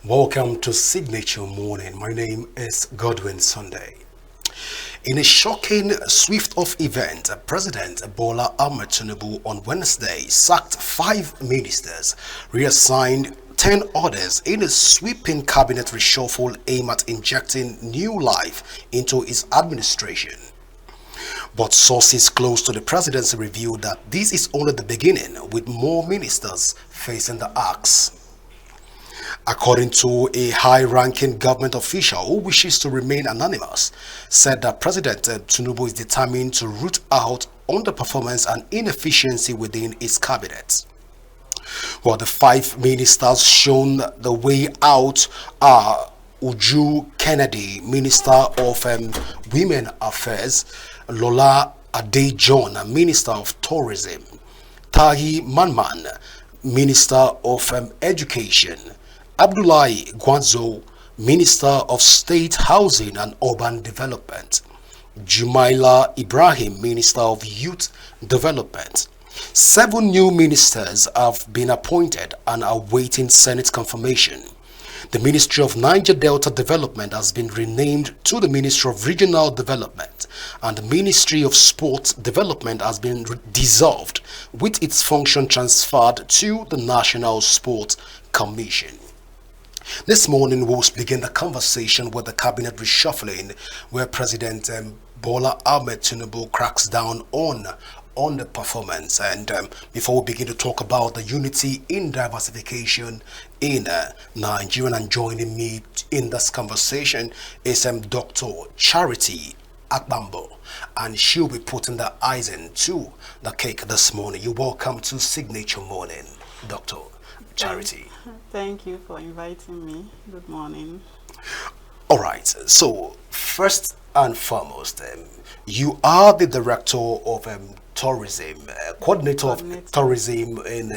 Welcome to Signature Morning. My name is Godwin Sunday. In a shocking, swift-off event, President Bola Ahmed Tinubu on Wednesday sacked 5 ministers, reassigned 10 others in a sweeping cabinet reshuffle aimed at injecting new life into his administration. But sources close to the presidency revealed that this is only the beginning, with more ministers facing the axe. According to a high-ranking government official who wishes to remain anonymous, said that President Tinubu is determined to root out underperformance and inefficiency within his cabinet. Well, the 5 ministers shown the way out are Uju Kennedy, Minister of Women Affairs, Lola Adejohn, Minister of Tourism, Tahi Manman, Minister of Education, Abdullahi Gwanzo, Minister of State Housing and Urban Development, Jumaila Ibrahim, Minister of Youth Development. 7 new ministers have been appointed and are awaiting Senate confirmation. The Ministry of Niger Delta Development has been renamed to the Ministry of Regional Development, and the Ministry of Sports Development has been dissolved, with its function transferred to the National Sports Commission. This morning we'll begin the conversation with the cabinet reshuffling, where President Bola Ahmed Tinubu cracks down on the performance. And before we begin to talk about the unity in diversification in Nigeria, and joining me in this conversation is Dr. Charity Akpamgbo, and she'll be putting the icing to the cake this morning. You're welcome to Signature Morning, Dr. Charity. Thank you for inviting me. Good morning. All right. So first and foremost, you are the director of tourism, coordinator of tourism in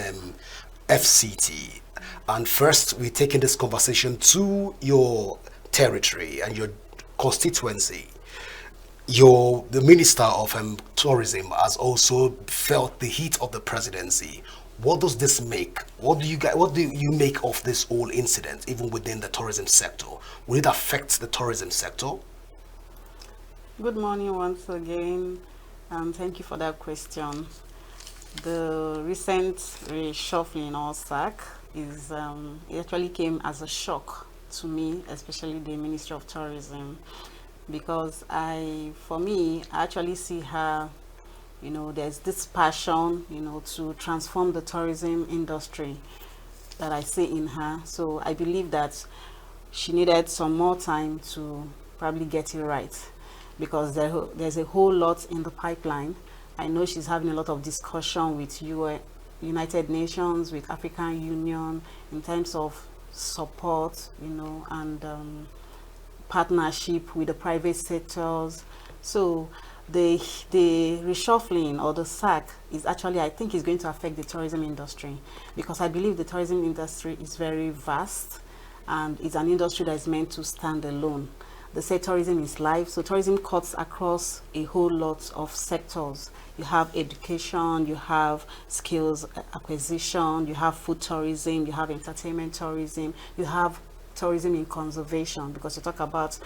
FCT. And first, we're taking this conversation to your territory and your constituency. The Minister of Tourism has also felt the heat of the presidency. What does this make? What do you make of this whole incident, even within the tourism sector? Will it affect the tourism sector? Good morning once again, and thank you for that question. The recent reshuffling or sack is it actually came as a shock to me, especially the Ministry of Tourism, because for me, I actually see her. There's this passion, to transform the tourism industry that I see in her. So I believe that she needed some more time to probably get it right, because there's a whole lot in the pipeline. I know she's having a lot of discussion with United Nations, with African Union, in terms of support, and partnership with the private sectors. So the reshuffling or the sack is actually, I think, is going to affect the tourism industry, because I believe the tourism industry is very vast and it's an industry that is meant to stand alone. They say tourism is life, so tourism cuts across a whole lot of sectors. You have education, you have skills acquisition, you have food tourism, you have entertainment tourism, you have tourism in conservation, because you talk about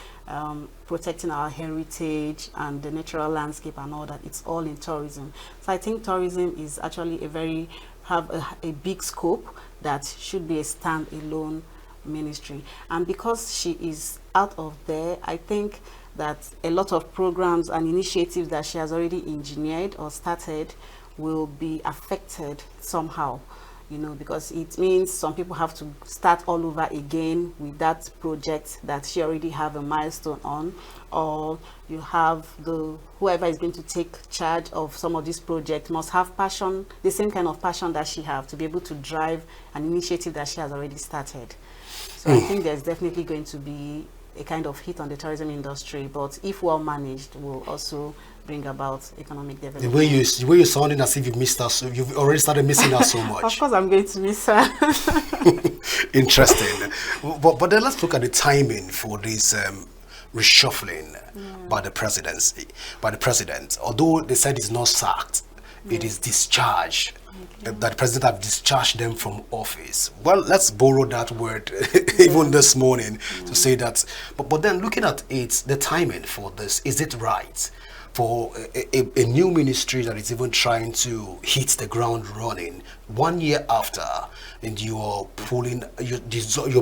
protecting our heritage and the natural landscape and all that. It's all in tourism. So I think tourism is actually have a big scope that should be a standalone ministry. And because she is out of there, I think that a lot of programs and initiatives that she has already engineered or started will be affected somehow, because it means some people have to start all over again with that project that she already have a milestone on, or you have whoever is going to take charge of some of these projects must have passion, the same kind of passion that she have, to be able to drive an initiative that she has already started. So I think there's definitely going to be a kind of hit on the tourism industry, but if well managed, will also bring about economic development. The way you're sounding as if you missed us, you've already started missing us so much. Of course, I'm going to miss her. Interesting. But then let's look at the timing for this reshuffling by the presidency, by the president. Although they said it's not sacked, it is discharged. that the president have discharged them from office. Well, let's borrow that word even this morning to say that. But then looking at it, the timing for this, is it right? For a new ministry that is even trying to hit the ground running 1 year after, and you're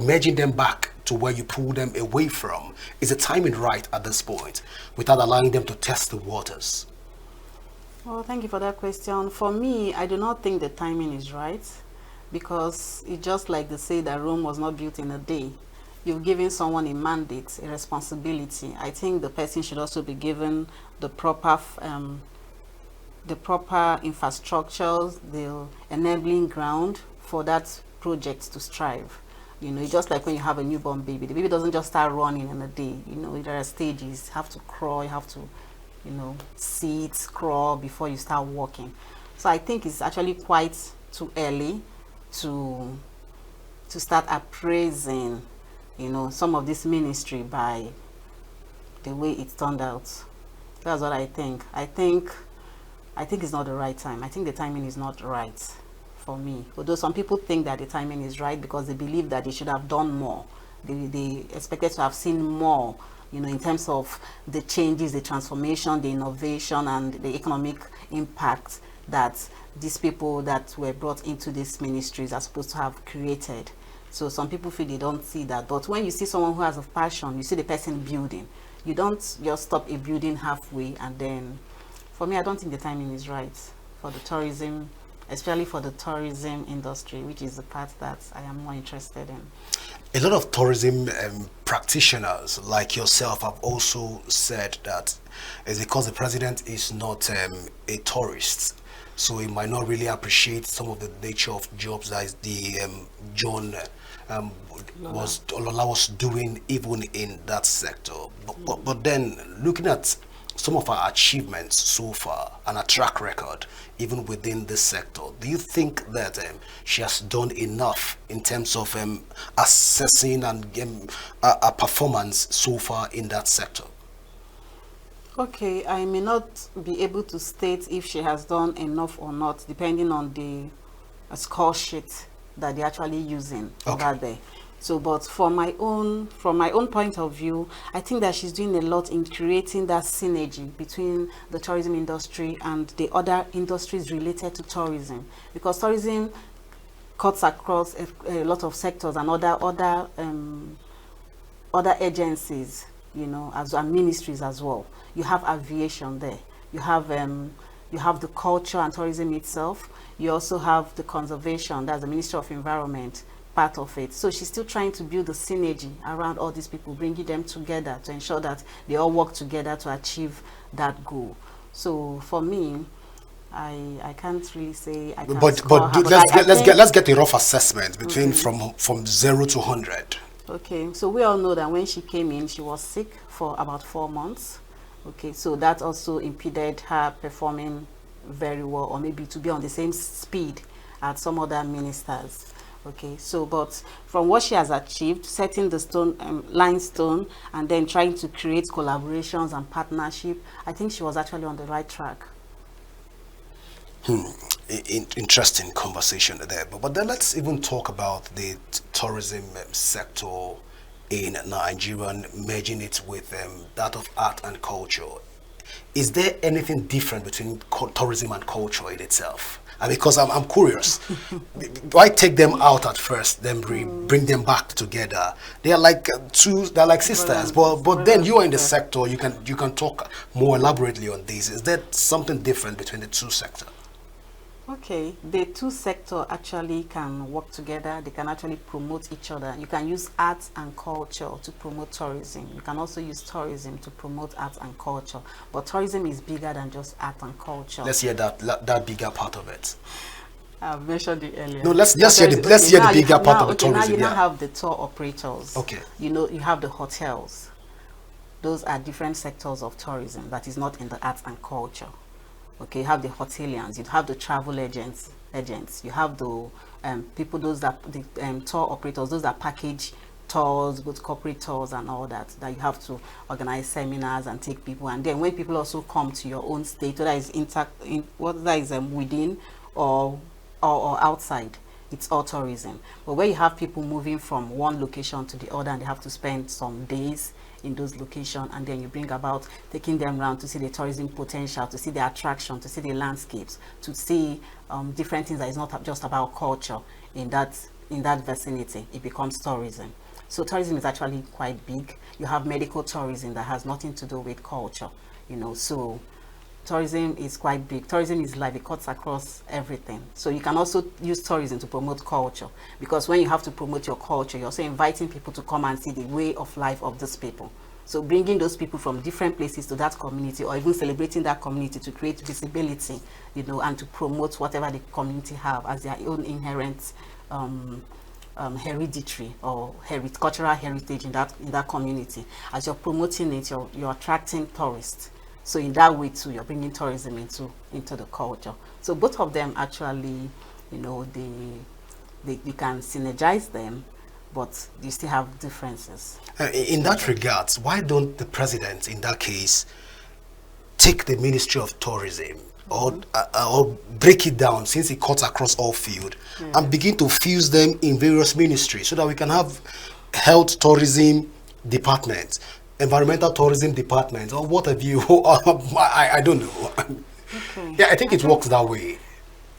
merging them back to where you pull them away from. Is the timing right at this point without allowing them to test the waters? Well, thank you for that question. For me, I do not think the timing is right, because it's just like they say that Rome was not built in a day. You've given someone a mandate, a responsibility. I think the person should also be given the proper infrastructures, the enabling ground for that project to strive. You know, it's just like when you have a newborn baby. The baby doesn't just start running in a day. You know, there are stages. You have to crawl, you have to, you know, sit, crawl before you start walking. So I think it's actually quite too early to start appraising, you know, some of this ministry by the way it turned out. That's what I think. I think it's not the right time. I think the timing is not right for me. Although some people think that the timing is right because they believe that they should have done more. They expected to have seen more, you know, in terms of the changes, the transformation, the innovation, and the economic impact that these people that were brought into these ministries are supposed to have created. So some people feel they don't see that. But when you see someone who has a passion, you see the person building. You don't just stop a building halfway. And then, for me, I don't think the timing is right for the tourism, especially for the tourism industry, which is the part that I am more interested in. A lot of tourism practitioners like yourself have also said that it's because the president is not a tourist, so he might not really appreciate some of the nature of jobs that the John Olola was doing even in that sector. But then looking at some of our achievements so far and a track record even within this sector, do you think that she has done enough in terms of assessing and a performance so far in that sector? Okay, I may not be able to state if she has done enough or not, depending on the score sheet that they're actually using over there. So, but from my own point of view, I think that she's doing a lot in creating that synergy between the tourism industry and the other industries related to tourism, because tourism cuts across a lot of sectors and other agencies, you know, and ministries as well. You have aviation there. You have the culture and tourism itself. You also have the conservation. That's the Ministry of Environment, part of it. So she's still trying to build the synergy around all these people, bringing them together to ensure that they all work together to achieve that goal. So for me, I can't really say I can let's get a rough assessment between from 0 to 100. Okay, so we all know that when she came in, she was sick for about 4 months. Okay, so that also impeded her performing very well, or maybe to be on the same speed as some other ministers. Okay, so but from what she has achieved, setting the limestone and then trying to create collaborations and partnership, I think she was actually on the right track. Interesting conversation there, but then let's even talk about the tourism sector in Nigeria and merging it with that of art and culture. Is there anything different between tourism and culture in itself? And because I'm curious, why take them out at first, then bring them back together? They are like they're like sisters. But then you are in the sector, you can talk more elaborately on this. Is there something different between the two sectors? Okay, the two sectors actually can work together. They can actually promote each other. You can use art and culture to promote tourism. You can also use tourism to promote art and culture. But tourism is bigger than just art and culture. Let's hear that bigger part of it. I've mentioned it earlier. No, let's hear the bigger part of the tourism. Now you now have the tour operators. Okay. You know, you have the hotels. Those are different sectors of tourism that is not in the arts and culture. Okay, you have the hoteliers, you have the travel agents, you have the people, those that the tour operators, those that package tours, both corporate tours and all that you have to organize seminars and take people. And then when people also come to your own state, whether it's whether it's within or or outside, it's all tourism. But where you have people moving from one location to the other and they have to spend some days in those locations, and then you bring about taking them around to see the tourism potential, to see the attraction, to see the landscapes, to see different things that is not just about culture in that vicinity, it becomes tourism. So tourism is actually quite big. You have medical tourism that has nothing to do with culture, so tourism is quite big. Tourism is like it cuts across everything. So you can also use tourism to promote culture, because when you have to promote your culture, you're also inviting people to come and see the way of life of those people. So bringing those people from different places to that community, or even celebrating that community to create visibility, and to promote whatever the community have as their own inherent hereditary or cultural heritage in that community. As you're promoting it, you're attracting tourists. So in that way too, you're bringing tourism into the culture. So both of them actually, they can synergize them, but you still have differences. In that regard, why don't the president, in that case, take the Ministry of Tourism or break it down, since it cuts across all field, and begin to fuse them in various ministries, so that we can have health tourism departments, environmental tourism department, or what have you. I don't know. Okay. Yeah, I think it works that way.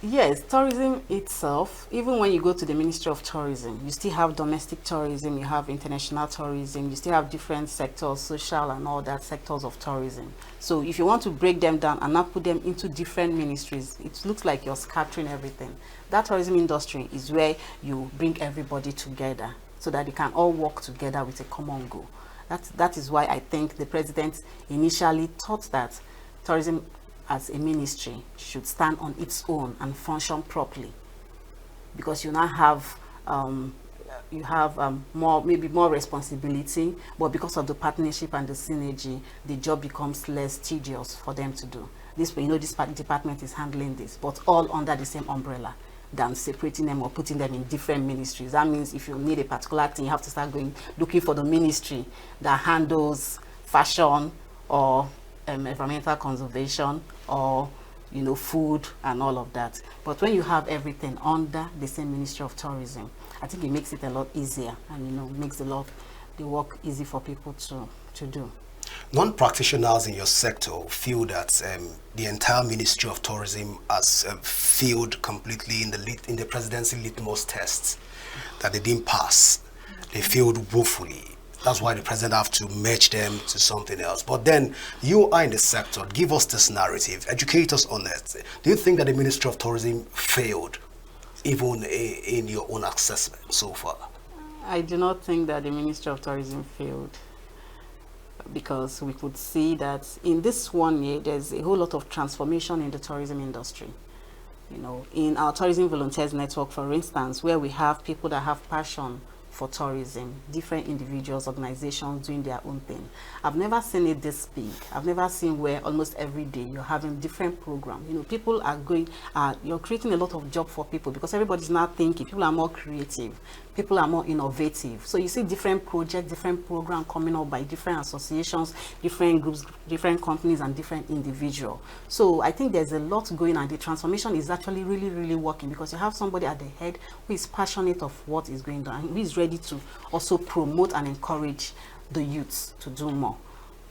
Yes, tourism itself, even when you go to the Ministry of Tourism, you still have domestic tourism, you have international tourism, you still have different sectors, social and all that sectors of tourism. So if you want to break them down and not put them into different ministries, it looks like you're scattering everything. That tourism industry is where you bring everybody together so that they can all work together with a common goal. That is why I think the president initially thought that tourism as a ministry should stand on its own and function properly, because you now have maybe more responsibility, but because of the partnership and the synergy, the job becomes less tedious for them to do. This department is handling this, but all under the same umbrella, than separating them or putting them in different ministries. That means if you need a particular thing, you have to start looking for the ministry that handles fashion or environmental conservation or food and all of that. But when you have everything under the same Ministry of Tourism, I think it makes it a lot easier, and makes the work easy for people to do. Non-practitioners in your sector feel that the entire Ministry of Tourism has failed completely in the presidency litmus tests, that they didn't pass. They failed woefully. That's why the president have to merge them to something else. But then you are in the sector. Give us this narrative. Educate us on it. Do you think that the Ministry of Tourism failed, even in your own assessment so far? I do not think that the Ministry of Tourism failed, because we could see that in this 1 year, there's a whole lot of transformation in the tourism industry. In our Tourism Volunteers Network, for instance, where we have people that have passion for tourism, different individuals, organizations doing their own thing. I've never seen it this big. I've never seen where almost every day you're having different programs. People are you're creating a lot of job for people, because everybody's now thinking. People are more creative. People are more innovative. So you see different projects, different programs coming up by different associations, different groups, different companies, and different individuals. So I think there's a lot going on. The transformation is actually really, really working, because you have somebody at the head who is passionate of what is going on, and who is ready to also promote and encourage the youths to do more.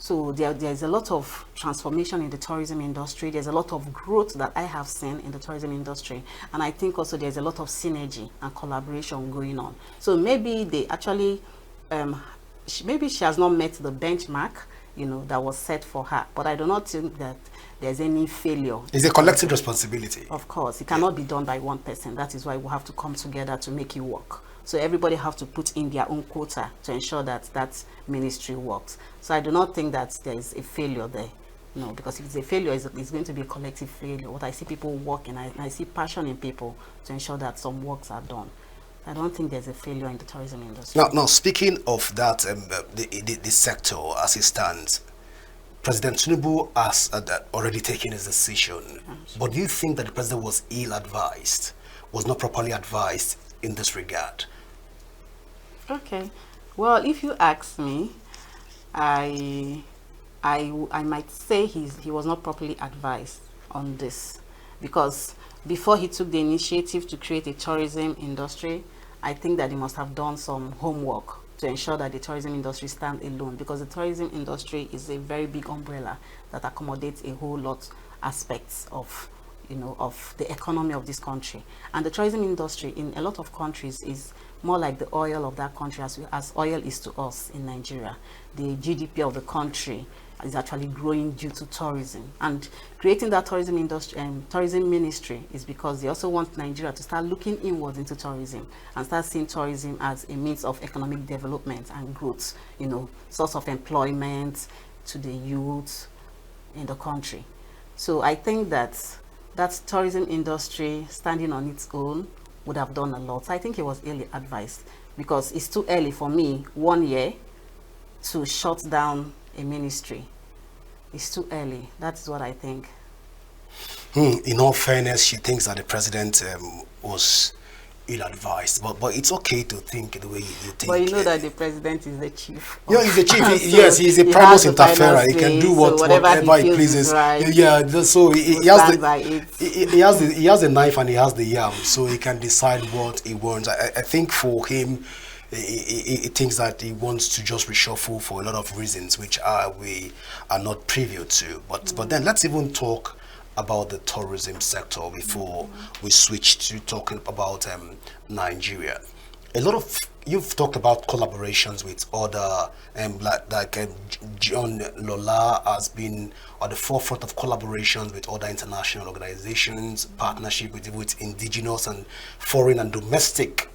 So there's a lot of transformation in the tourism industry. There's a lot of growth that I have seen in the tourism industry. And I think also there's a lot of synergy and collaboration going on. So maybe they actually, maybe she has not met the benchmark, that was set for her. But I do not think that there's any failure. It's a collective responsibility. Of course, it cannot be done by one person. That is why we have to come together to make it work. So everybody have to put in their own quota to ensure that that ministry works. So I do not think that there is a failure there. No, because if it's a failure, it's going to be a collective failure. What I see people working, I see passion in people to ensure that some works are done. I don't think there's a failure in the tourism industry. Now speaking of that, the sector as it stands, President Tinubu has already taken his decision. But do you think that the president was ill-advised, was not properly advised in this regard? Okay. Well, if you ask me, I might say he was not properly advised on this, because before he took the initiative to create a tourism industry, I think that he must have done some homework to ensure that the tourism industry stands alone, because the tourism industry is a very big umbrella that accommodates a whole lot aspects of, of the economy of this country. And the tourism industry in a lot of countries is more like the oil of that country, as oil is to us in Nigeria. The GDP of the country is actually growing due to tourism, and creating that tourism industry and tourism ministry is because they also want Nigeria to start looking inwards into tourism and start seeing tourism as a means of economic development and growth, source of employment to the youth in the country. So I think that tourism industry standing on its own would have done a lot. So I think it was ill advised, because it's too early for me 1 year to shut down a ministry. It's too early. That's what I think. In all fairness, she thinks that the president was ill-advised, but it's okay to think the way you think. But you know that the president is the chief. Yeah, he's the chief. Yes, he's a primus inter pares. He can do whatever he pleases. Right, yeah, so he has he has the knife and he has the yam, so he can decide what he wants. I think for him, he thinks that he wants to just reshuffle for a lot of reasons, which we are not privy to. But then let's even talk about the tourism sector before we switch to talking about Nigeria. A lot of you've talked about collaborations with other like John Lola has been at the forefront of collaborations with other international organizations, partnership with indigenous and foreign and domestic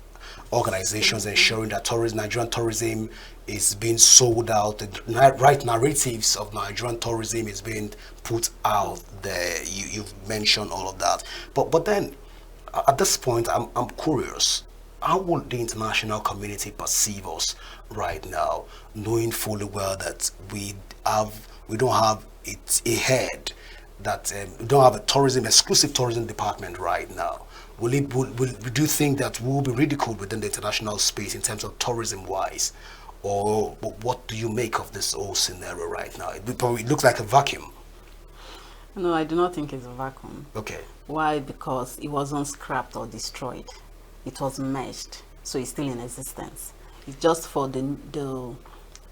organizations, ensuring that Nigerian tourism is being sold out. The right narratives of Nigerian tourism is being put out there. You've mentioned all of that, but then at this point, I'm curious. How would the international community perceive us right now, knowing fully well that we don't have a head, that we don't have a exclusive tourism department right now? Do you think that we will be ridiculed within the international space in terms of tourism-wise? Or what do you make of this whole scenario right now? It looks like a vacuum. No, I do not think it's a vacuum. Okay. Why? Because it wasn't scrapped or destroyed. It was merged, so it's still in existence. It's just for the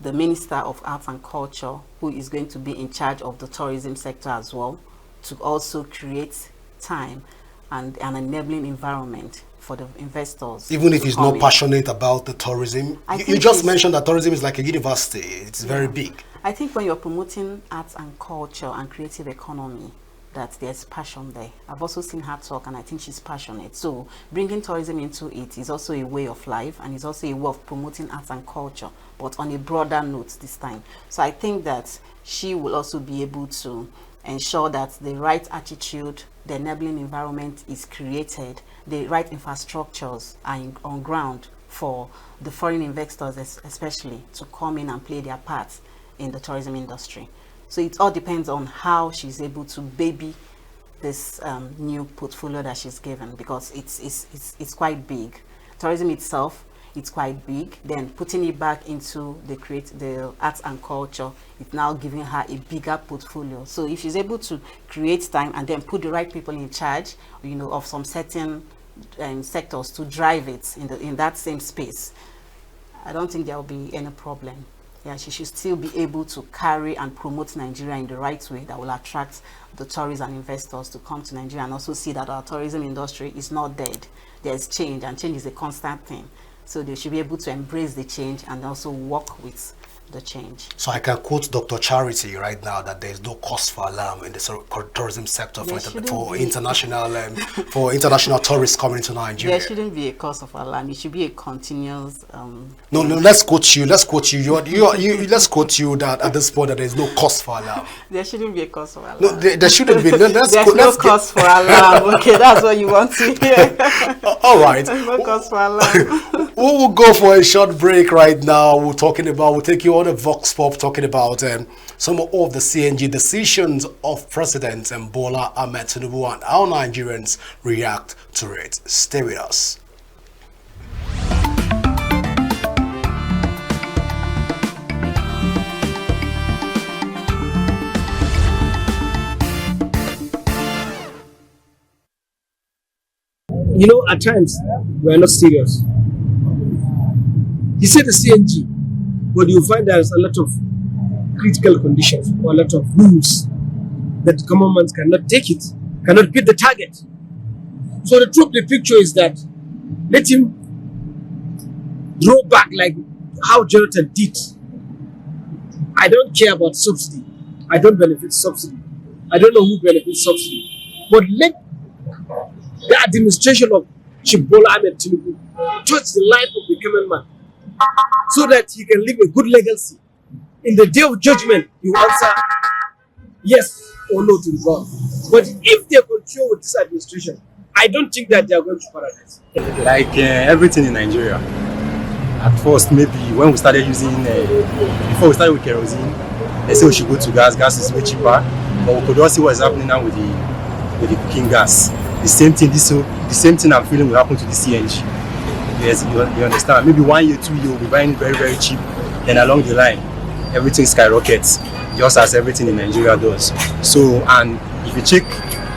Minister of Arts and Culture, who is going to be in charge of the tourism sector as well, to also create time and an enabling environment for the investors. Even if he's not passionate about the tourism, you just mentioned that tourism is like a university. It's very big. I think when you're promoting arts and culture and creative economy, that there's passion there. I've also seen her talk, and I think she's passionate. So bringing tourism into it is also a way of life, and it's also a way of promoting arts and culture, but on a broader note this time. So I think that she will also be able to ensure that the right attitude, the enabling environment is created, the right infrastructures are on ground for the foreign investors especially to come in and play their part in the tourism industry. So it all depends on how she's able to baby this new portfolio that she's given, because it's quite big. Tourism itself, it's quite big. Then putting it back into the arts and culture, it's now giving her a bigger portfolio. So if she's able to create time and then put the right people in charge, of some certain sectors to drive it in that same space, I don't think there will be any problem. Yeah, she should still be able to carry and promote Nigeria in the right way that will attract the tourists and investors to come to Nigeria, and also see that our tourism industry is not dead. There's change, and change is a constant thing. So they should be able to embrace the change and also work with the change. So I can quote Dr. Charity right now that there is no cause for alarm in the tourism sector for international tourists coming into Nigeria. There shouldn't be a cause of alarm. It should be a continuous. No. Let's quote you. Let's quote you. Let's quote you that at this point that there is no cause for alarm. There shouldn't be a cause for alarm. No, there shouldn't be. There's no cause for alarm. Okay, that's what you want to hear. All right. There's no cause for alarm. We will go for a short break right now. We'll take you on a Vox Pop talking about some of the CNG decisions of President Bola Ahmed Tinubu and how Nigerians react to it. Stay with us. You know, at times we are not serious. He said the CNG, but you find there's a lot of critical conditions or a lot of rules that the common man cannot take it, cannot beat the target. So the truth, the picture is that let him draw back like how Jonathan did. I don't care about subsidy. I don't benefit subsidy. I don't know who benefits subsidy. But let the administration of Chief Bola Ahmed Tinubu touch the life of the common man so that he can leave a good legacy. In the day of judgment, he will answer yes or no to the God. But if they continue with this administration, I don't think that they are going to paradise. Like everything in Nigeria. At first, maybe when we started using, before we started with kerosene, they say we should go to gas. Gas is way cheaper, but we could all see what is happening now with the cooking gas. The same thing. The same thing I'm feeling will happen to the CNG. Yes, you understand. Maybe 1 year, 2 years, we'll be buying very, very cheap. Then along the line, everything skyrockets, just as everything in Nigeria does. So, and if you check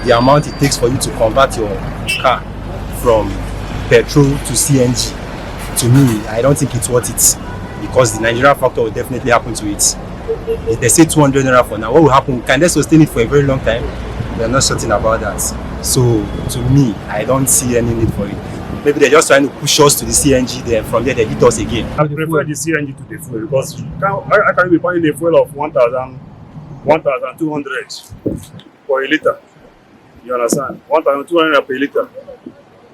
the amount it takes for you to convert your car from petrol to CNG, to me, I don't think it's worth it, because the Nigerian factor will definitely happen to it. If they say 200 naira for now, what will happen? Can they sustain it for a very long time? They're not certain about that. So to me, I don't see any need for it. Maybe they're just trying to push us to the CNG, then from there they hit us again. I prefer the CNG to the fuel, because I can be buying a fuel of 1,200 for a liter. You understand? 1,200 per liter.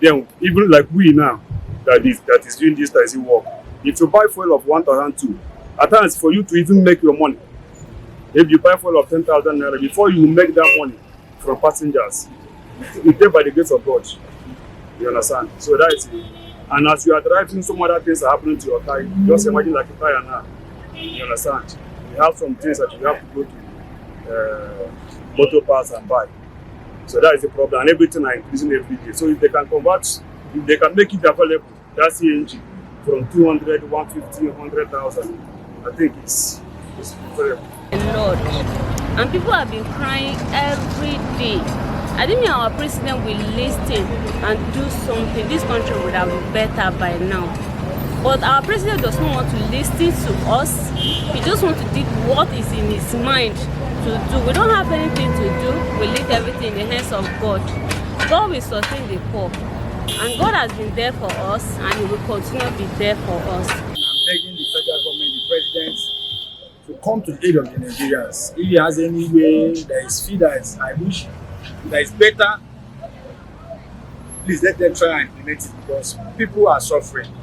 Then even like we now, that is doing this taxi work. If you buy fuel of 1,200, at times for you to even make your money, if you buy fuel of 10,000 naira, before you make that money from passengers, you pay by the grace of God. You understand? So that is it. And as you are driving, some other things are happening to your car. Just imagine like a tire now. You understand? You have some things that you have to go to motor parts and buy. So that is the problem. And everything are increasing every day. So if they can convert, if they can make it available, that CNG from 200, 150, 100,000, I think it's available. Lord, and people have been crying every day. I think our president will listen and do something. This country would have been better by now. But our president does not want to listen to us. He just wants to do what is in his mind to do. We don't have anything to do. We leave everything in the hands of God. God will sustain the poor. And God has been there for us, and He will continue to be there for us. I'm begging the federal government, the president, to come to the aid of the Nigerians. If he has any way that is feed that I wish that is better, please let them try and implement it, because people are suffering.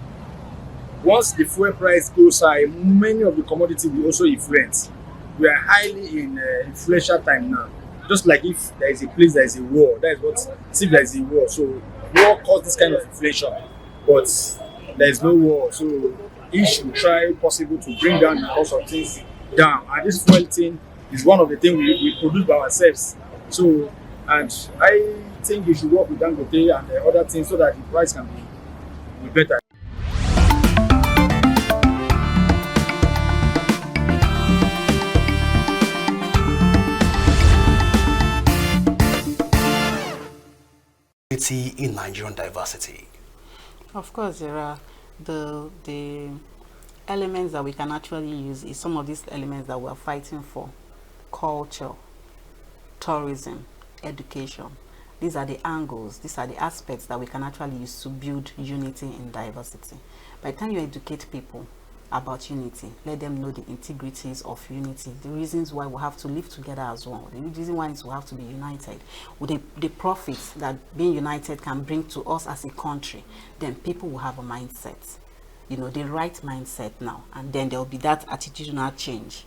Once the fuel price goes high, many of the commodities will also influence. We are highly in inflation time now. Just like if there is a place there is a war, that is what, see if there is a war. So war causes this kind of inflation, but there is no war. So each should try possible to bring down the cost of things down. And this fuel thing is one of the things we produce by ourselves. So, and I think we should work with Dangote and other things so that the price can be better. In Nigerian diversity. Of course, there are the elements that we can actually use is some of these elements that we are fighting for: culture, tourism, education. These are the angles, these are the aspects that we can actually use to build unity in diversity. By the time you educate people about unity, let them know the integrities of unity, the reasons why we have to live together as one, the reason why we have to be united, with the profits that being united can bring to us as a country, then people will have a mindset, you know, the right mindset now, and then there will be that attitudinal change,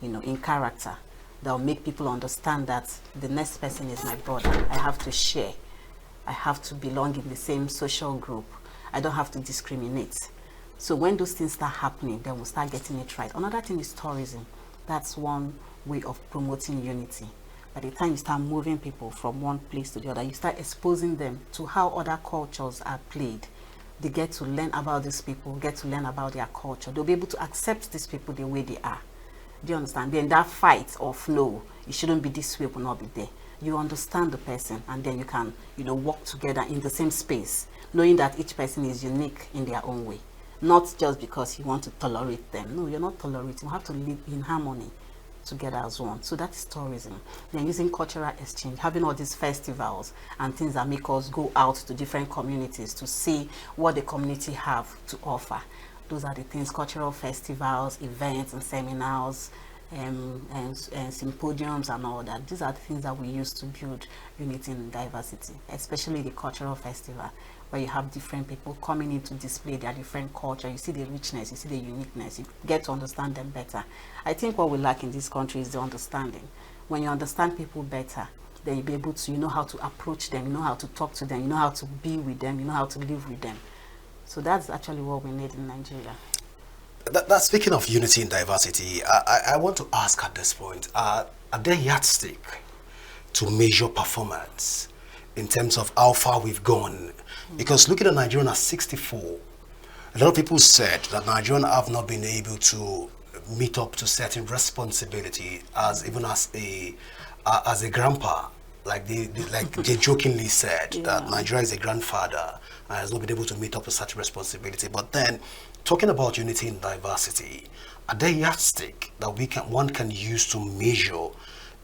you know, in character that will make people understand that the next person is my brother. I have to share. I have to belong in the same social group. I don't have to discriminate. So when those things start happening, then we'll start getting it right. Another thing is tourism. That's one way of promoting unity. By the time you start moving people from one place to the other, you start exposing them to how other cultures are played. They get to learn about these people, get to learn about their culture. They'll be able to accept these people the way they are. Do you understand? Then that fight of no, it shouldn't be this way will not be there. you understand the person, and then you can, work together in the same space, knowing that each person is unique in their own way. Not just because you want to tolerate them. No, you're not tolerating. You have to live in harmony together as one. So that is tourism. Then using cultural exchange, having all these festivals and things that make us go out to different communities to see what the community have to offer. Those are the things: cultural festivals, events and seminars, and symposiums and all that. These are the things that we use to build unity and diversity, especially the cultural festival, where you have different people coming in to display their different culture. You see the richness, you see the uniqueness, you get to understand them better. I think what we lack in this country is the understanding. When you understand people better, then you'll be able to, how to approach them, you know how to talk to them, you know how to be with them, you know how to live with them. So that's actually what we need in Nigeria. Speaking of unity and diversity, I want to ask at this point, are there yardstick to measure performance in terms of how far we've gone? Because looking at Nigeria at 64, a lot of people said that Nigerians have not been able to meet up to certain responsibility, as a grandpa, like they jokingly said, that Nigeria is a grandfather and has not been able to meet up to such responsibility. But then, talking about unity and diversity, are there yardstick that one can use to measure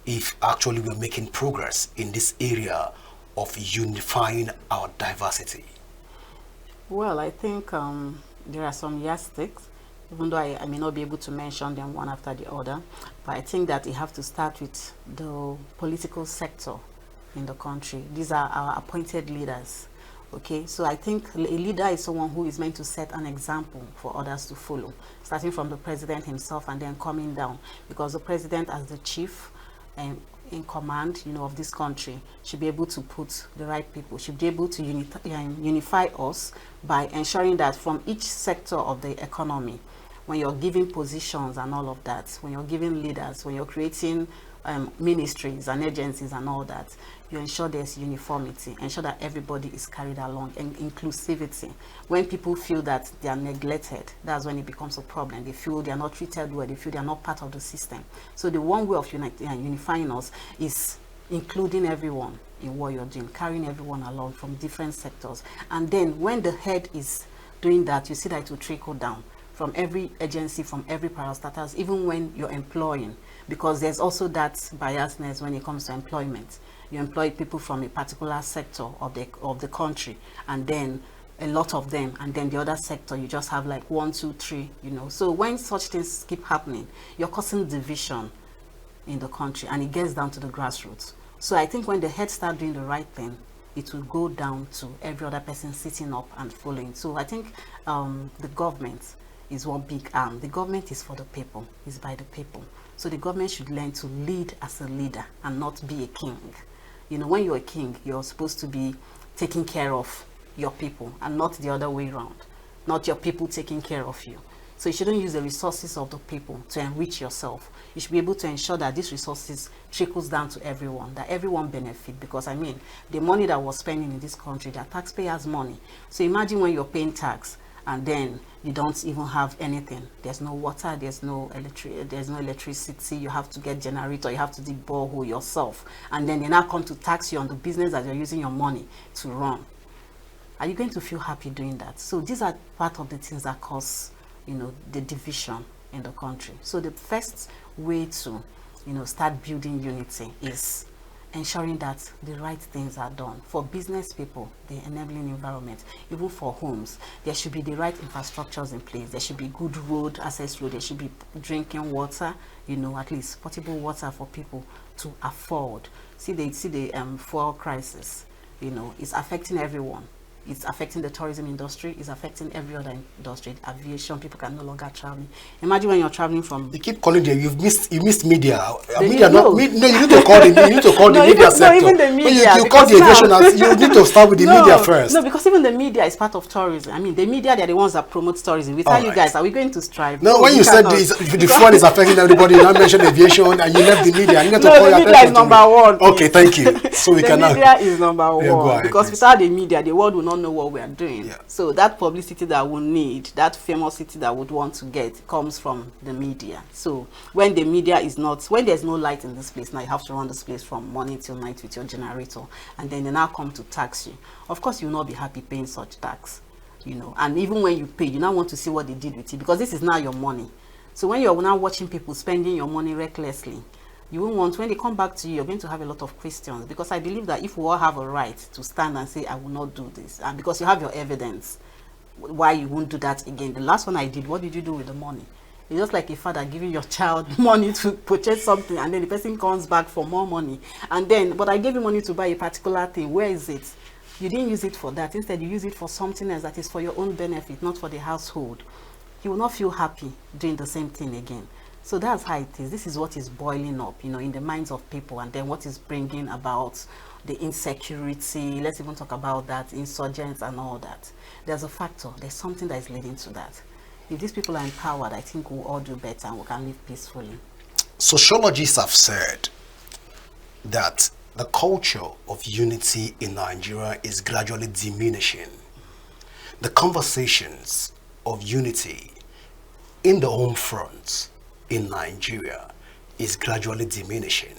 if actually we're making progress in this area of unifying our diversity? Well, I think there are some yardsticks, even though I may not be able to mention them one after the other, but I think that you have to start with the political sector in the country. These are our appointed leaders. Okay, so I think a leader is someone who is meant to set an example for others to follow, starting from the president himself and then coming down, because the president, as the chief in command, of this country, should be able to put the right people, should be able to unify us by ensuring that from each sector of the economy, when you're giving positions and all of that, when you're giving leaders, when you're creating ministries and agencies and all that, you ensure there's uniformity, ensure that everybody is carried along, and inclusivity. When people feel that they are neglected, that's when it becomes a problem. They feel they are not treated well, they feel they are not part of the system. So the one way of unifying us is including everyone in what you're doing, carrying everyone along from different sectors. And then when the head is doing that, you see that it will trickle down from every agency, from every parastatals, even when you're employing, because there's also that biasness when it comes to employment. You employ people from a particular sector of the country, and then a lot of them, and then the other sector you just have like 1, 2, 3, So when such things keep happening, you're causing division in the country, and it gets down to the grassroots. So I think when the heads start doing the right thing, it will go down to every other person sitting up and following. So I think the government is one big arm. The government is for the people, is by the people. So the government should learn to lead as a leader and not be a king. When you're a king, you're supposed to be taking care of your people and not the other way around, not your people taking care of you. So you shouldn't use the resources of the people to enrich yourself. You should be able to ensure that these resources trickles down to everyone, that everyone benefit. Because the money that we're spending in this country, they're taxpayers' money. So imagine when you're paying tax and then you don't even have anything. There's no water, there's no electricity, you have to get generator, you have to dig borehole yourself. And then they now come to tax you on the business that you're using your money to run. Are you going to feel happy doing that? So these are part of the things that cause, the division in the country. So the first way to, start building unity is ensuring that the right things are done. For business people, the enabling environment, even for homes, there should be the right infrastructures in place. There should be good road, access road, there should be drinking water, at least potable water for people to afford. See the fuel crisis, it's affecting everyone. It's affecting the tourism industry. It's affecting every other industry. Aviation, people can no longer travel. Imagine when you're traveling from. You keep calling them. You missed media. Media not. No, you need to call the. You need to call the media sector. No, even the media. You call the aviation. You need to start with the media first. No, because even the media is part of tourism. The media, they're the ones that promote tourism. Without you guys, are we going to strive? No, when you said the fund is affecting everybody, you not mentioned aviation and you left the media. You need to call the media is number one. Okay, thank you. So we can now. The media is number one because without the media, the world will not not know what we are doing. Yeah. So that publicity that we need, that famousity that would want to get, comes from the media. So when the media is not, when there's no light in this place, now you have to run this place from morning till night with your generator, and then they now come to tax you. Of course, you will not be happy paying such tax, you know. And even when you pay, you now want to see what they did with it, because this is now your money. So when you're now watching people spending your money recklessly, you won't want, when they come back to you, you're going to have a lot of questions. Because I believe that if we all have a right to stand and say, I will not do this, and because you have your evidence why you won't do that again. The last one I did, what did you do with the money? It's just like a father giving your child money to purchase something, and then the person comes back for more money. And then, but I gave you money to buy a particular thing. Where is it? You didn't use it for that. Instead, you use it for something else that is for your own benefit, not for the household. You will not feel happy doing the same thing again. So that's how it is. This is what is boiling up, you know, in the minds of people, and then what is bringing about the insecurity. Let's even talk about that, insurgents and all that. There's a factor. There's something that is leading to that. If these people are empowered, I think we'll all do better and we can live peacefully. Sociologists have said that the culture of unity in Nigeria is gradually diminishing. The conversations of unity in the home front in Nigeria is gradually diminishing.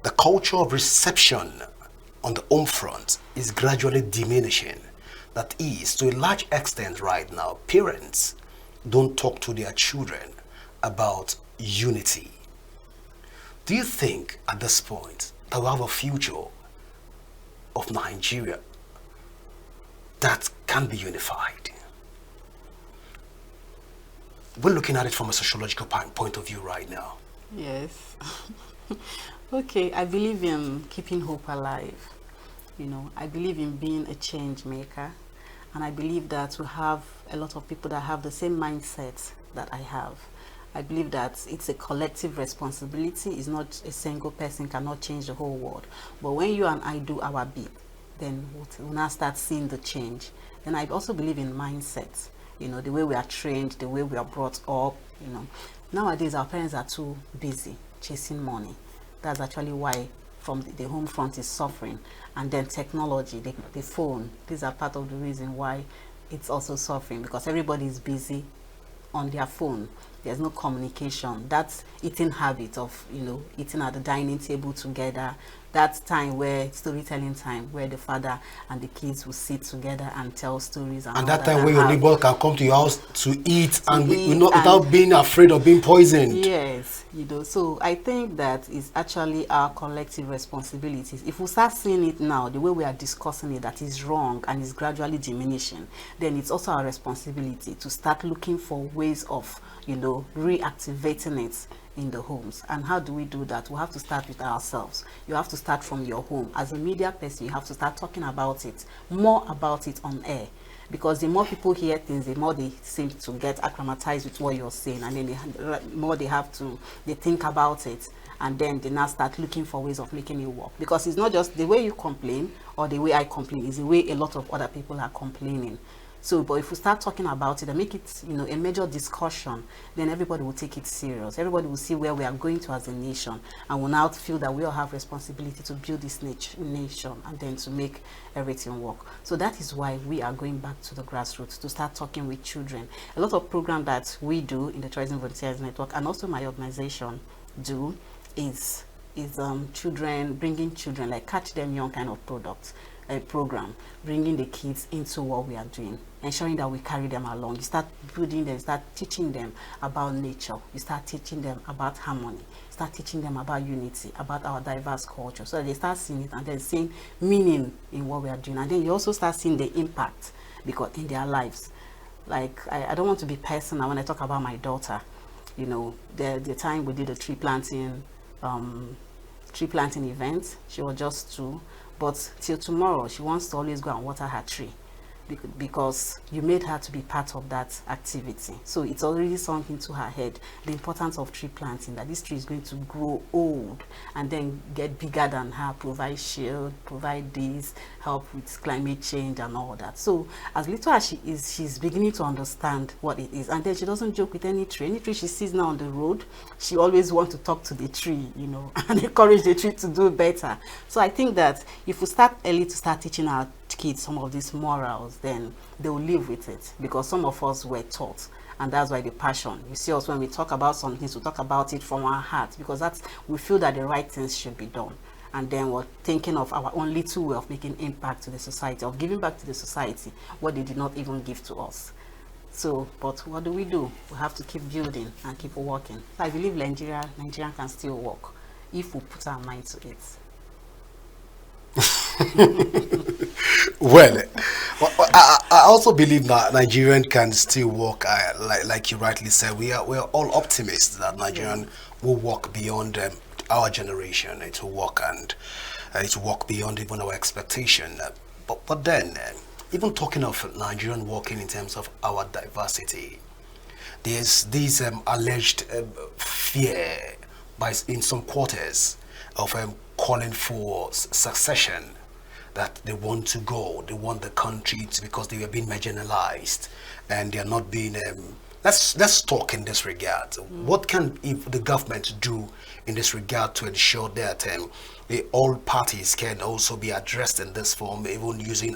The culture of reception on the home front is gradually diminishing. That is, to a large extent right now, parents don't talk to their children about unity. Do you think at this point that we have a future of Nigeria that can be unified? We're looking at it from a sociological point of view right now. Yes. Okay, I believe in keeping hope alive. You know, I believe in being a change maker. And I believe that we have a lot of people that have the same mindset that I have. I believe that it's a collective responsibility. It's not a single person cannot change the whole world. But when you and I do our bit, then we'll now start seeing the change. And I also believe in mindset. You know, the way we are trained, the way we are brought up, you know. Nowadays, our parents are too busy chasing money. That's actually why from the home front is suffering. And then technology, the phone, these are part of the reason why it's also suffering, because everybody is busy on their phone. There's no communication. That's eating habit of, you know, eating at the dining table together. That time where storytelling time, where the father and the kids will sit together and tell stories. And that time where your neighbor can come to your house to eat without being afraid of being poisoned. Yes, you know. So I think that is actually our collective responsibilities. If we start seeing it now, the way we are discussing it, that is wrong and is gradually diminishing, then it's also our responsibility to start looking for ways of, you know, reactivating it in the homes. And how do we do that? We have to start with ourselves. You have to start from your home. As a media person, you have to start talking about it, more about it on air, because the more people hear things, the more they seem to get acclimatized with what you're saying, and then the more they think about it, and then they now start looking for ways of making it work. Because it's not just the way you complain or the way I complain, it's the way a lot of other people are complaining. So, but if we start talking about it and make it, you know, a major discussion, then everybody will take it serious. Everybody will see where we are going to as a nation, and will now feel that we all have responsibility to build this nation and then to make everything work. So that is why we are going back to the grassroots to start talking with children. A lot of programs that we do in the Tourism Volunteers Network, and also my organization do, is children, bringing children, like Catch Them Young kind of products. A program, bringing the kids into what we are doing, ensuring that we carry them along. You start building them, start teaching them about nature, you start teaching them about harmony, start teaching them about unity, about our diverse culture, so that they start seeing it and then seeing meaning in what we are doing. And then you also start seeing the impact because in their lives. Like, I don't want to be personal when I talk about my daughter. You know, the time we did a tree planting event, she was just 2. But till tomorrow, she wants to always go and water her tree because you made her to be part of that activity. So it's already sunk into her head the importance of tree planting, that this tree is going to grow old and then get bigger than her, provide shield, provide this, help with climate change and all that. So as little as she is, she's beginning to understand what it is. And then she doesn't joke with any tree. Any tree she sees now on the road, she always wants to talk to the tree, you know, and encourage the tree to do better. So I think that if we start early to start teaching our kids some of these morals, then they will live with it, because some of us were taught, and that's why the passion. You see us when we talk about some things, we talk about it from our heart, because that's, we feel that the right things should be done, and then we're thinking of our own little way of making impact to the society, of giving back to the society what they did not even give to us. So, but what do? We have to keep building and keep working. So I believe Nigeria can still work if we put our mind to it. Well, I also believe that Nigerian can still work. Like you rightly said, we are all optimists that Nigerian will walk beyond our generation. It will work, and it will work beyond even our expectation. But then, even talking of Nigerian working in terms of our diversity, there's this alleged fear in some quarters of calling for succession, that they want to go, they want the country to, because they are being marginalized and they are not being let's talk in this regard. What can the government do in this regard to ensure that all parties can also be addressed in this form, even using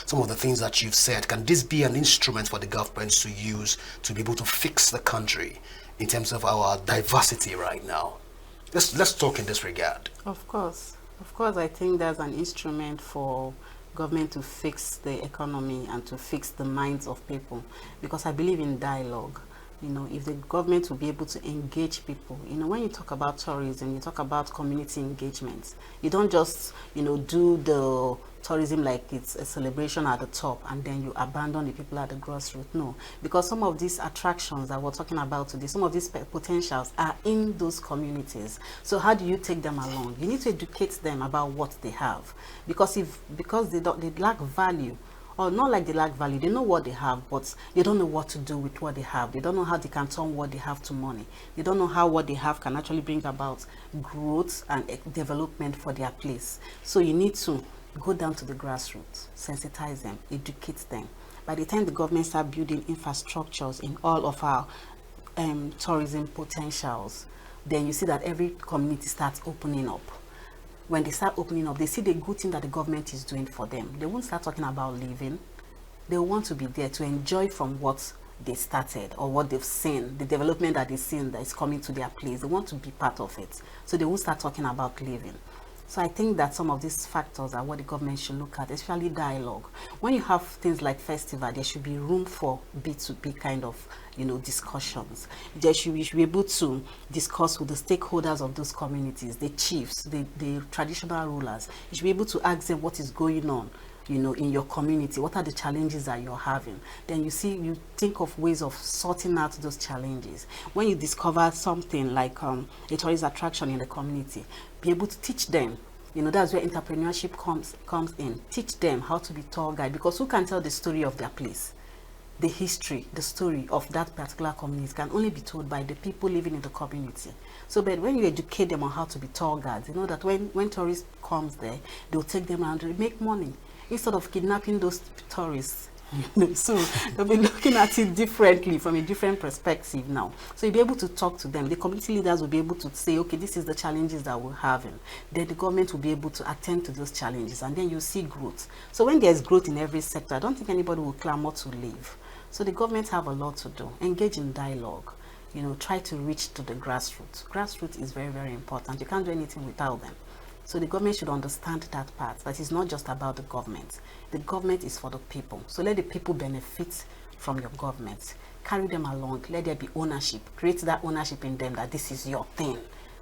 some of the things that you've said? Can this be an instrument for the government to use to be able to fix the country in terms of our diversity right now? Let's talk in this regard. Of course, I think there's an instrument for government to fix the economy and to fix the minds of people, because I believe in dialogue. If the government will be able to engage people, when you talk about tourism, you talk about community engagement. You don't just, do the tourism like it's a celebration at the top and then you abandon the people at the grassroots. No, because some of these attractions that we're talking about today, some of these potentials are in those communities. So how do you take them along? You need to educate them about what they have, because they lack value. Or not like they lack value, they know what they have, but they don't know what to do with what they have. They don't know how they can turn what they have to money. They don't know how what they have can actually bring about growth and development for their place. So you need to go down to the grassroots, sensitize them, educate them. By the time the government start building infrastructures in all of our tourism potentials, then you see that every community starts opening up. When they start opening up, they see the good thing that the government is doing for them. They won't start talking about living. They want to be there to enjoy from what they started or what they've seen, the development that they've seen that is coming to their place. They want to be part of it. So they won't start talking about living. So I think that some of these factors are what the government should look at, especially dialogue. When you have things like festival, there should be room for B2B kind of, discussions. You should be able to discuss with the stakeholders of those communities, the chiefs, the traditional rulers. You should be able to ask them what is going on, in your community. What are the challenges that you're having? Then you think of ways of sorting out those challenges. When you discover something like a tourist attraction in the community, be able to teach them. That's where entrepreneurship comes in. Teach them how to be tour guide, because who can tell the story of their place? The history, the story of that particular community can only be told by the people living in the community. So, but when you educate them on how to be tour guides, that when tourists comes there, they'll take them around and make money instead of kidnapping those tourists. So they'll be looking at it differently, from a different perspective now. So you'll be able to talk to them. The community leaders will be able to say, okay, this is the challenges that we're having. Then the government will be able to attend to those challenges, and then you see growth. So when there's growth in every sector, I don't think anybody will clamor to leave. So the government have a lot to do. Engage in dialogue. Try to reach to the grassroots. Grassroots is very, very important. You can't do anything without them. So the government should understand that part, that it's not just about the government. The government is for the people. So let the people benefit from your government. Carry them along. Let there be ownership. Create that ownership in them, that this is your thing.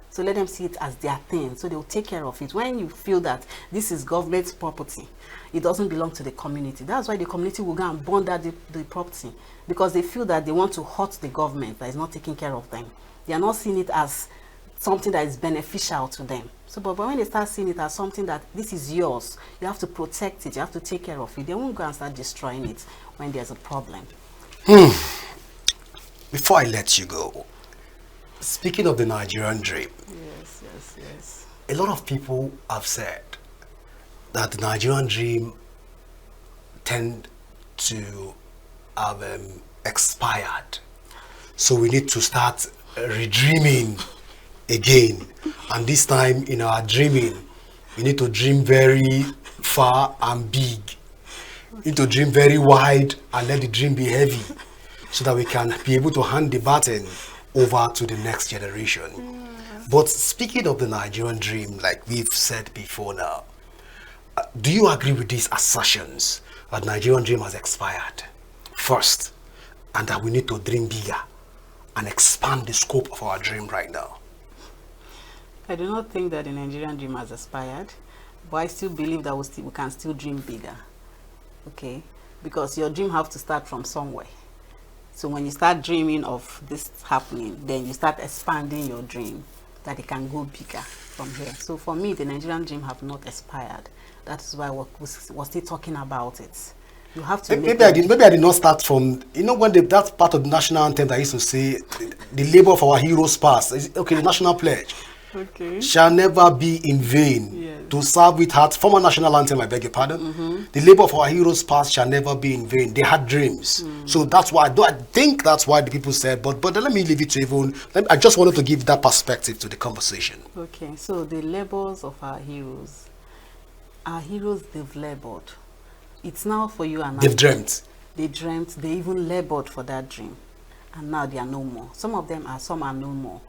So let them see it as their thing. So they'll take care of it. When you feel that this is government's property, it doesn't belong to the community. That's why the community will go and burn the property, because they feel that they want to hurt the government that is not taking care of them. They are not seeing it as something that is beneficial to them. So, but when they start seeing it as something that this is yours, you have to protect it, you have to take care of it, they won't go and start destroying it when there's a problem. Before I let you go, speaking of the Nigerian dream, Yes. a lot of people have said that the Nigerian dream tend to have expired. So we need to start redreaming again. And this time in our dreaming, we need to dream very far and big. We need to dream very wide and let the dream be heavy so that we can be able to hand the baton over to the next generation. But speaking of the Nigerian dream, like we've said before now, do you agree with these assertions that Nigerian dream has expired first and that we need to dream bigger and expand the scope of our dream right now? I do not think that the Nigerian dream has expired, but I still believe that we can still dream bigger. Okay, because your dream have to start from somewhere. So when you start dreaming of this happening, then you start expanding your dream that it can go bigger from here. So for me, the Nigerian dream have not expired. That is why we're still talking about it. You have to maybe I did not start from, you know, when that part of the national anthem that I used to say, the labor of our heroes past. Okay, the national pledge. Okay. Shall never be in vain. Yes. To serve with heart. Former national anthem, I beg your pardon. The labor of our heroes past shall never be in vain. They had dreams. So that's why, I think that's why the people said, but let me leave it to even, I just wanted to give that perspective to the conversation. Okay, so the labors of our heroes, they've labored. It's now for you and I. They've dreamt. They dreamt, they even labored for that dream. And now they are no more. Some are no more.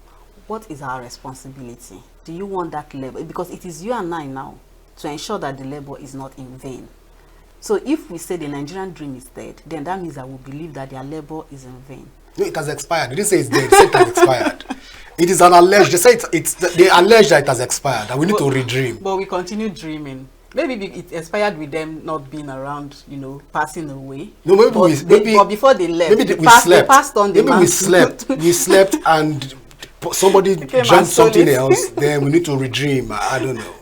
What is our responsibility? Do you want that labor? Because it is you and I now to ensure that the labor is not in vain. So if we say the Nigerian dream is dead, then that means that we believe that their labor is in vain. No, it has expired. They didn't say it's dead. They said it has expired. It is an alleged. They say they allege that it has expired and we need to redream. But we continue dreaming. Maybe it expired with them not being around, passing away. No, but before they left, maybe we slept. They passed on the maybe we slept. We slept and somebody dreamt something else. Then we need to redream. I don't know.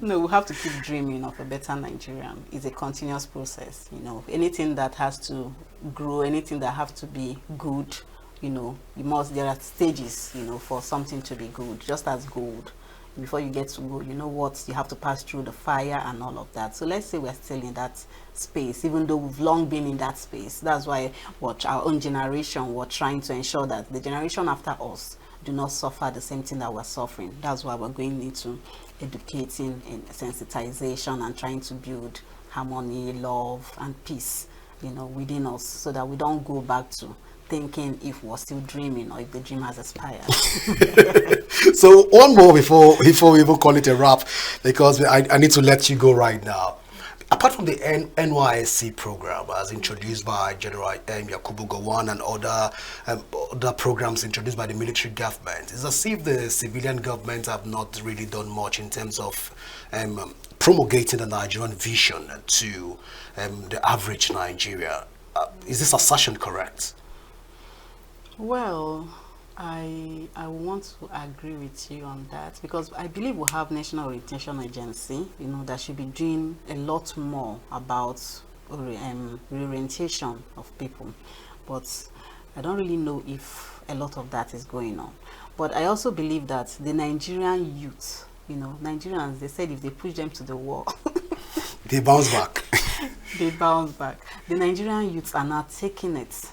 No, we have to keep dreaming of a better Nigerian. It's a continuous process. Anything that has to grow, anything that has to be good, there are stages, for something to be good, just as gold. Before you get to gold, you have to pass through the fire and all of that. So let's say we're still in that space, even though we've long been in that space. That's why our own generation, we're trying to ensure that the generation after us do not suffer the same thing that we're suffering. That's why we're going into educating and sensitization and trying to build harmony, love, and peace, within us, so that we don't go back to thinking if we're still dreaming or if the dream has expired. So one more before we even call it a wrap, because I need to let you go right now. Apart from the NYSC program as introduced by General Yakubu Gowon and other programs introduced by the military government, it's as if the civilian government have not really done much in terms of promulgating the Nigerian vision to the average Nigeria. Is this assertion correct? Well, I want to agree with you on that, because I believe we have National Orientation Agency, that should be doing a lot more about reorientation of people. But I don't really know if a lot of that is going on. But I also believe that the Nigerian youth, Nigerians, they said if they push them to the wall, they bounce back. They bounce back. The Nigerian youths are not taking it,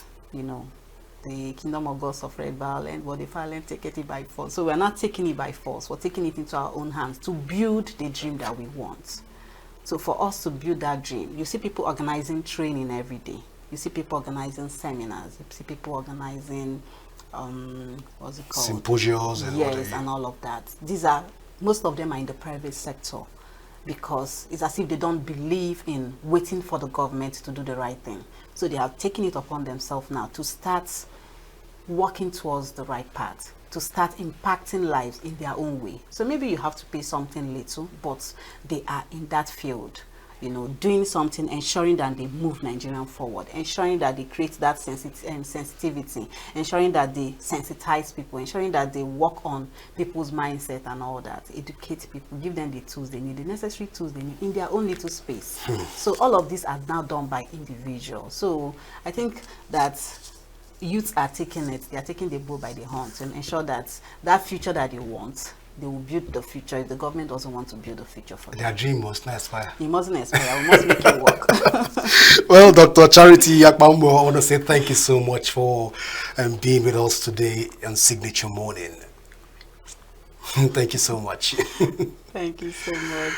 The kingdom of God suffered violence, but the violent take it by force. So we're not taking it by force. We're taking it into our own hands to build the dream that we want. So for us to build that dream, you see people organizing training every day. You see people organizing seminars. You see people organizing, what's it called? Symposiums. And all of that. Most of them are in the private sector, because it's as if they don't believe in waiting for the government to do the right thing. So they have taken it upon themselves now to start working towards the right path, to start impacting lives in their own way. So maybe you have to pay something little, but they are in that field, doing something, ensuring that they move Nigerian forward, ensuring that they create that sensitivity, ensuring that they sensitize people, ensuring that they work on people's mindset and all that, educate people, give them the tools they need, the necessary tools they need in their own little space. So all of these are now done by individuals. So I think that youths are taking it, they are taking the bull by the horns and ensure that that future that they want, they will build the future. If the government doesn't want to build a future for them, their dream must not expire. It mustn't expire. We must make it work. Well, Dr. Charity Akpamgbo, I want to say thank you so much for being with us today on Signature Morning. Thank you so much. Thank you so much.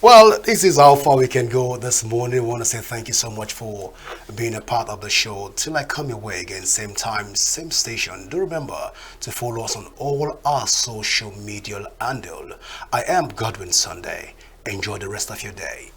Well, this is how far we can go this morning. We want to say thank you so much for being a part of the show. Till I come your way again, same time, same station. Do remember to follow us on all our social media handle. I am Godwin Sunday. Enjoy the rest of your day.